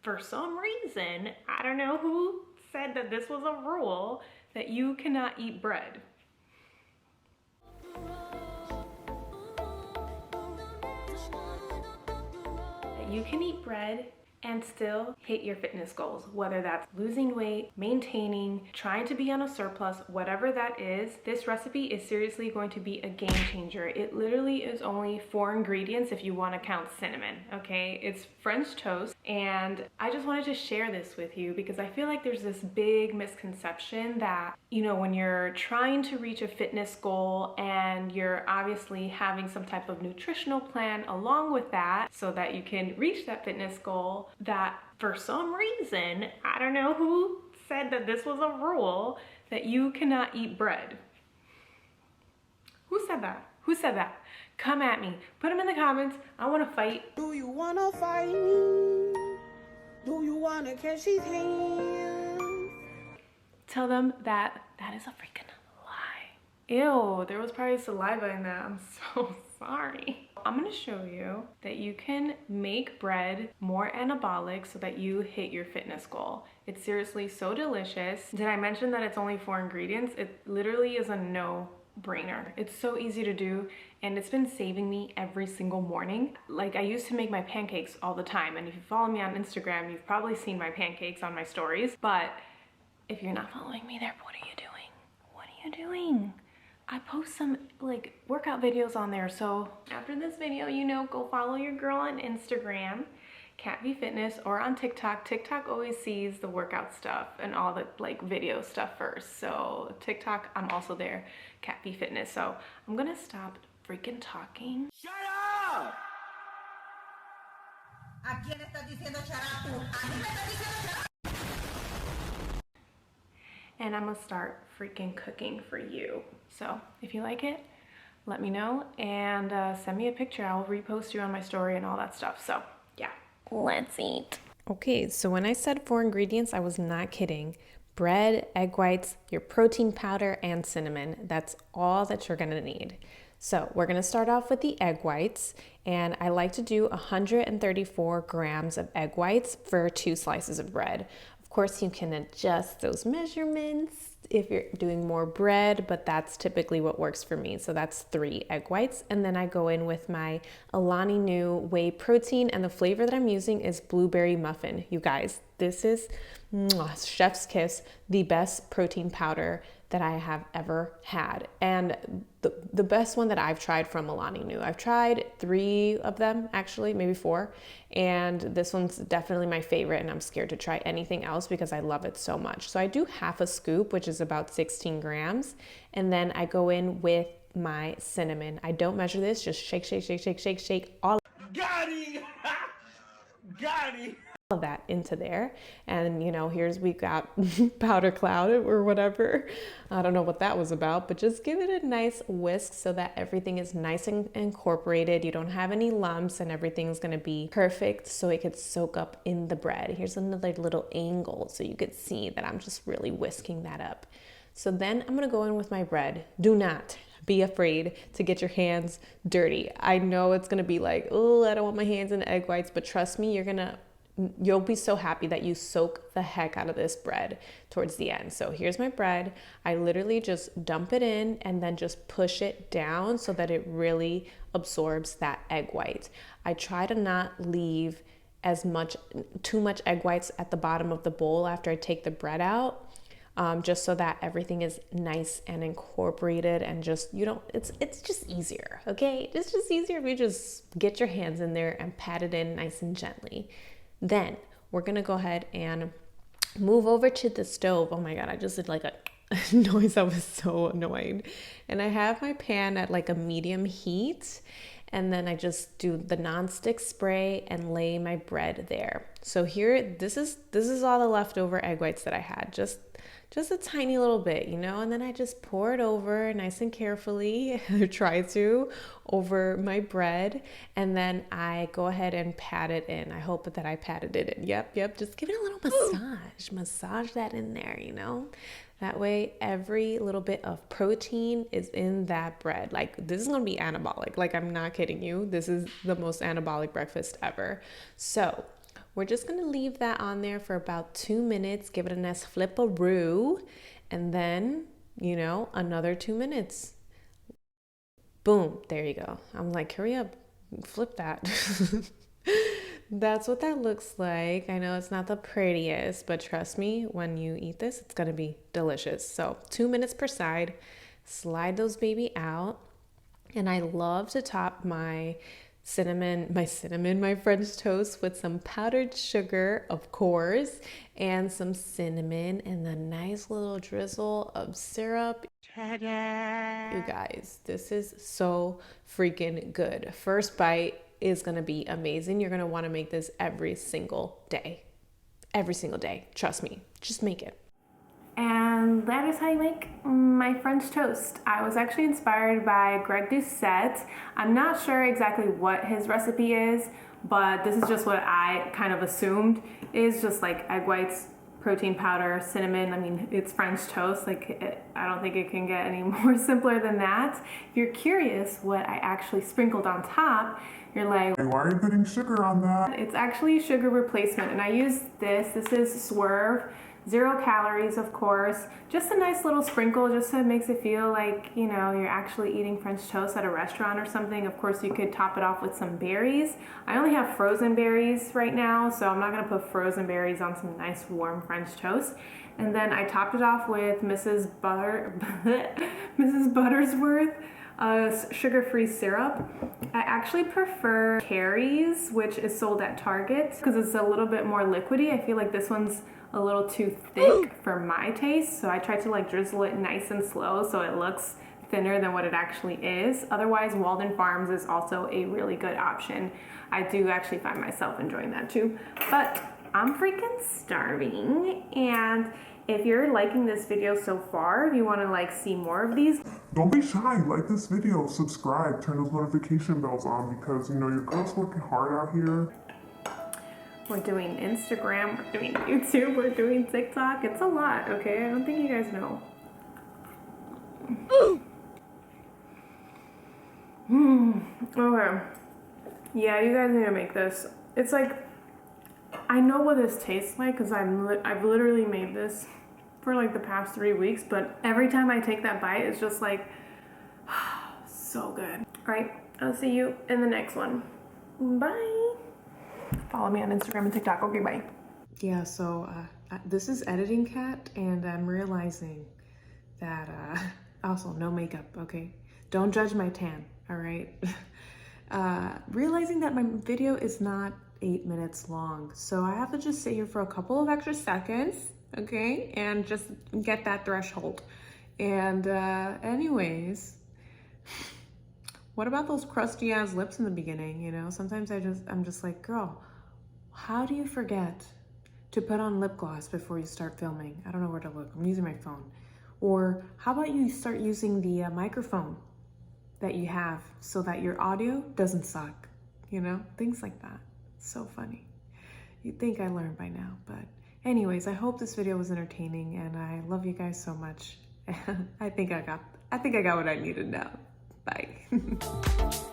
for some reason, I don't know who said that this was a rule, that you cannot eat bread. That you can eat bread and still hit your fitness goals, whether that's losing weight, maintaining, trying to be on a surplus, whatever that is. This recipe is seriously going to be a game changer. It literally is only 4 ingredients if you want to count cinnamon, okay? It's French toast, and I just wanted to share this with you because I feel like there's this big misconception that, you know, when you're trying to reach a fitness goal and you're obviously having some type of nutritional plan along with that so that you can reach that fitness goal, that for some reason, I don't know who said that this was a rule, that you cannot eat bread. Who said that? Who said that? Come at me. Put them in the comments. I want to fight. Do you want to fight me? Do you want to catch his hand? Tell them that that is a freaking lie. Ew, there was probably saliva in that. I'm so sorry. I'm gonna show you that you can make bread more anabolic so that you hit your fitness goal. It's seriously so delicious. Did I mention that it's only 4 ingredients? It literally is a no-brainer. It's so easy to do, and it's been saving me every single morning. Like, I used to make my pancakes all the time, and if you follow me on Instagram, you've probably seen my pancakes on my stories, but if you're not following me there, what are you doing? What are you doing? I post some like workout videos on there. So after this video, you know, go follow your girl on Instagram, Cat V Fitness, or on TikTok. TikTok always sees the workout stuff and all the like video stuff first. So TikTok, I'm also there, Cat V Fitness. So I'm gonna stop freaking talking. Shut up! ¿A quién estás diciendo shut up? ¿A mí me estás diciendo shut up? And I'm gonna start freaking cooking for you. So if you like it, let me know and send me a picture. I'll repost you on my story and all that stuff. So yeah, let's eat. Okay, so when I said 4 ingredients, I was not kidding. Bread, egg whites, your protein powder, and cinnamon. That's all that you're gonna need. So we're gonna start off with the egg whites, and I like to do 134 grams of egg whites for 2 slices of bread. Of course, you can adjust those measurements if you're doing more bread, but that's typically what works for me. So that's 3 egg whites. And then I go in with my Alani new whey protein, and the flavor that I'm using is blueberry muffin. You guys, this is chef's kiss, the best protein powder that I have ever had. And the best one that I've tried from Alani new. I've tried 3 of them, actually, maybe 4. And this one's definitely my favorite, and I'm scared to try anything else because I love it so much. So I do half a scoop, which is about 16 grams. And then I go in with my cinnamon. I don't measure this, just shake, shake, shake, shake, shake, shake all. Got him! Got him! Of that into there, and you know, we've got powder cloud or whatever. I don't know what that was about, but just give it a nice whisk so that everything is nice and incorporated. You don't have any lumps, and everything's gonna be perfect so it could soak up in the bread. Here's another little angle so you could see that I'm just really whisking that up. So then I'm gonna go in with my bread. Do not be afraid to get your hands dirty. I know it's gonna be like, oh, I don't want my hands in egg whites, but trust me, you'll be so happy that you soak the heck out of this bread towards the end. So here's my bread. I literally just dump it in and then just push it down so that it really absorbs that egg white. I try to not leave too much egg whites at the bottom of the bowl after I take the bread out. Just so that everything is nice and incorporated, and just, it's just easier, okay? It's just easier if you just get your hands in there and pat it in nice and gently. Then we're gonna go ahead and move over to the stove. Oh my God, I just did like a noise. I was so annoyed. And I have my pan at like a medium heat, and then I just do the nonstick spray and lay my bread there. So here, this is all the leftover egg whites that I had, just a tiny little bit, you know, and then I just pour it over nice and carefully, try to, over my bread, and then I go ahead and pat it in. I hope that I patted it in. Yep, just give it a little massage that in there, you know. That way, every little bit of protein is in that bread. Like, this is gonna be anabolic. Like, I'm not kidding you. This is the most anabolic breakfast ever. So We're just gonna leave that on there for about 2 minutes, give it a nice flip-a-roo, and then, you know, another 2 minutes. Boom, there you go. I'm like, hurry up, flip that. That's what that looks like. I know it's not the prettiest, but trust me, when you eat this, it's gonna be delicious. So 2 minutes per side, slide those baby out. And I love to top my French toast with some powdered sugar, of course, and some cinnamon and a nice little drizzle of syrup. Ta-da! You guys, this is so freaking good. First bite is gonna be amazing. You're gonna wanna make this every single day. Every single day, trust me, just make it. And that is how you make my French toast. I was actually inspired by Doucette. I'm not sure exactly what his recipe is, but this is just what I kind of assumed is just like egg whites, protein powder, cinnamon. I mean, it's French toast. I don't think it can get any more simpler than that. If you're curious what I actually sprinkled on top, you're like, why are you putting sugar on that? It's actually sugar replacement, and I use this. This is Swerve. 0 calories, of course. Just a nice little sprinkle, just so it makes it feel like, you know, you're actually eating French toast at a restaurant or something. Of course, you could top it off with some berries. I only have frozen berries right now, so I'm not gonna put frozen berries on some nice warm French toast. And then I topped it off with Mrs. Buttersworth sugar-free syrup. I actually prefer Carrie's, which is sold at Target, because it's a little bit more liquidy. I feel like this one's a little too thick for my taste, so I try to like drizzle it nice and slow so it looks thinner than what it actually is. Otherwise, Walden Farms is also a really good option. I do actually find myself enjoying that too, but I'm freaking starving. And if you're liking this video so far, if you want to like see more of these, don't be shy, like this video, subscribe, turn those notification bells on, because you know your girl's working hard out here. We're doing Instagram, we're doing YouTube, we're doing TikTok. It's a lot, okay? I don't think you guys know. Okay. Yeah, you guys need to make this. It's like, I know what this tastes like because I've literally made this for like the past 3 weeks, but every time I take that bite, it's just like, so good. All right, I'll see you in the next one. Bye. Follow me on Instagram and TikTok. Okay, bye. Yeah, so this is Editing Cat, and I'm realizing that, also no makeup, okay? Don't judge my tan, all right? Realizing that my video is not 8 minutes long, so I have to just sit here for a couple of extra seconds, okay? And just get that threshold. And anyways, what about those crusty ass lips in the beginning, you know? Sometimes I'm just like, girl, how do you forget to put on lip gloss before you start filming? I don't know where to look, I'm using my phone. Or how about you start using the microphone that you have so that your audio doesn't suck, you know? Things like that. So funny. You'd think I learned by now, but anyways, I hope this video was entertaining, and I love you guys so much. I think I got what I needed now. Bye.